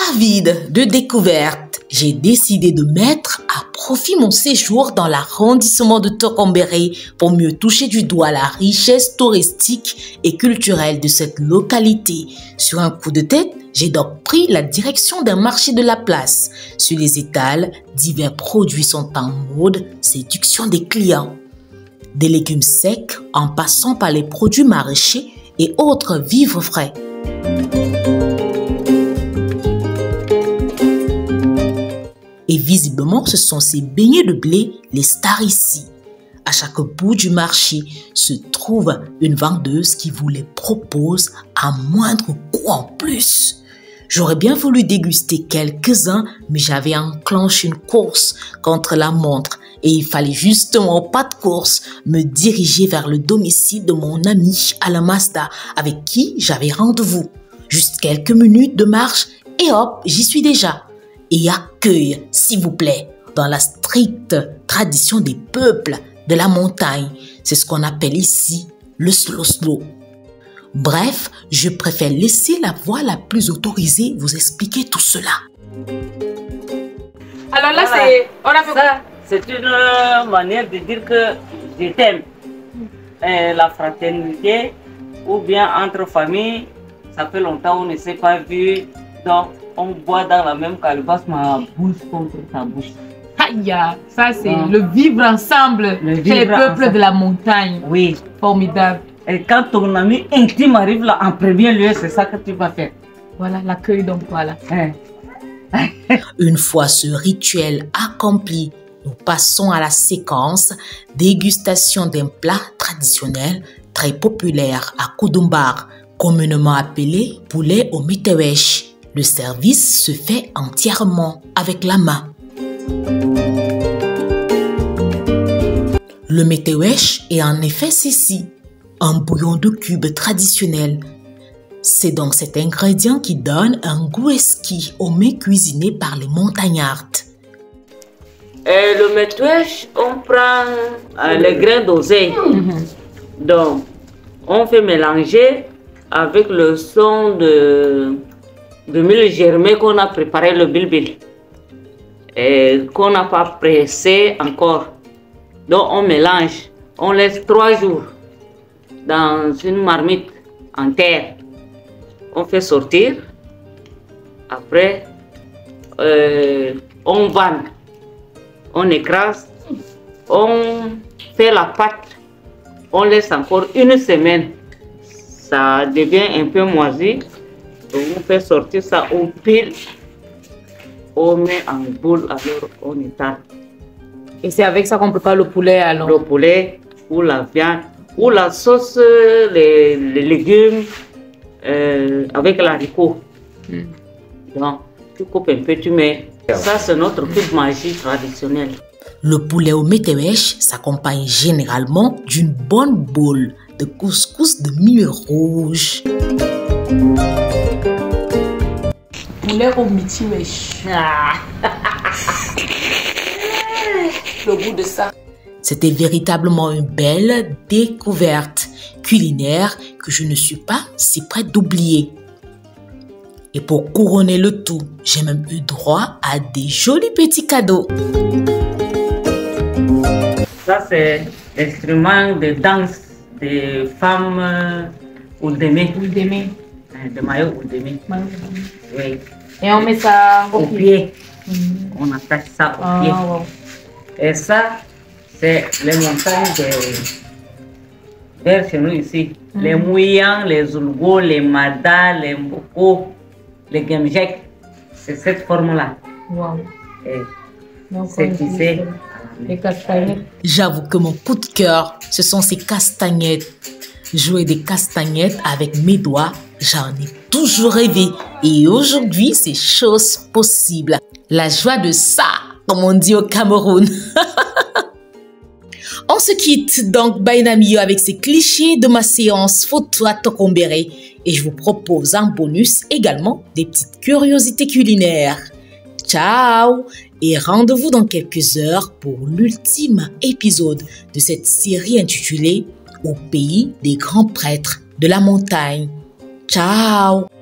Avide de découvertes, j'ai décidé de mettre à profit mon séjour dans l'arrondissement de Tokombéré pour mieux toucher du doigt la richesse touristique et culturelle de cette localité. Sur un coup de tête, j'ai donc pris la direction d'un marché de la place. Sur les étals, divers produits sont en mode séduction des clients. Des légumes secs en passant par les produits maraîchers et autres vivres frais. Et visiblement, ce sont ces beignets de blé, les stars ici. À chaque bout du marché se trouve une vendeuse qui vous les propose à moindre coût en plus. J'aurais bien voulu déguster quelques-uns, mais j'avais enclenché une course contre la montre et il fallait justement pas de course me diriger vers le domicile de mon ami Alain Mazda avec qui j'avais rendez-vous. Juste quelques minutes de marche et hop, j'y suis déjà. Et accueil, s'il vous plaît, dans la stricte tradition des peuples de la montagne. C'est ce qu'on appelle ici le slow-slow. Bref, je préfère laisser la voix la plus autorisée vous expliquer tout cela. Alors là, voilà. on a fait ça, c'est une manière de dire que je t'aime. La fraternité ou bien entre familles, ça fait longtemps qu'on ne s'est pas vu, donc on boit dans la même calebasse, ma bouche contre ta bouche. Aïe, ça c'est le vivre ensemble chez les peuples de la montagne. Oui. Formidable. Et quand ton ami intime arrive là, en premier lieu, c'est ça que tu vas faire. Voilà, l'accueil donc voilà. Une fois ce rituel accompli, nous passons à la séquence dégustation d'un plat traditionnel très populaire à Koudoumbar, communément appelé poulet au météwesh. Le service se fait entièrement avec la main. Le météwesh est en effet ceci, un bouillon de cubes traditionnel. C'est donc cet ingrédient qui donne un goût exquis aux mets cuisinés par les montagnards. Le météwesh, on prend les grains d'oseille. Donc, on fait mélanger avec le son de mil germé qu'on a préparé le bilbil et qu'on n'a pas pressé encore. Donc on mélange, on laisse 3 jours dans une marmite en terre. On fait sortir, après on vanne, on écrase, on fait la pâte, on laisse encore une semaine. Ça devient un peu moisi. Donc on fait sortir ça, on pile, on met en boule, alors on étale. Et c'est avec ça qu'on prépare le poulet alors? Le poulet, ou la viande, ou la sauce, les légumes, avec l'haricot. Donc tu coupes un peu, tu mets. Ça c'est notre cube magie traditionnel. Le poulet au météwesh s'accompagne généralement d'une bonne boule de couscous de mil rouge. Poulet au météwesh. Le goût de ça. C'était véritablement une belle découverte culinaire que je ne suis pas si prête d'oublier. Et pour couronner le tout, j'ai même eu droit à des jolis petits cadeaux. Ça c'est l'instrument de danse des femmes Oudémé. De maillot Oudémé. Oui. Et on met ça au pied. On attache ça au pied. Wow. Et ça, c'est les montagnes vers chez nous ici. Les Mouyans, les Zulgo, les Mada, les Mboko, les Gemjek. C'est cette forme-là. Wow. C'est tissé. Les castagnettes. J'avoue que mon coup de cœur, ce sont ces castagnettes. Jouer des castagnettes avec mes doigts, j'en ai toujours rêvé. Et aujourd'hui, c'est chose possible. La joie de ça, comme on dit au Cameroun. On se quitte donc Bainamio avec ces clichés de ma séance photo à Tokombéré. Et je vous propose en bonus également des petites curiosités culinaires. Ciao et rendez-vous dans quelques heures pour l'ultime épisode de cette série intitulée « Au pays des grands prêtres de la montagne ». Ciao. Ciao!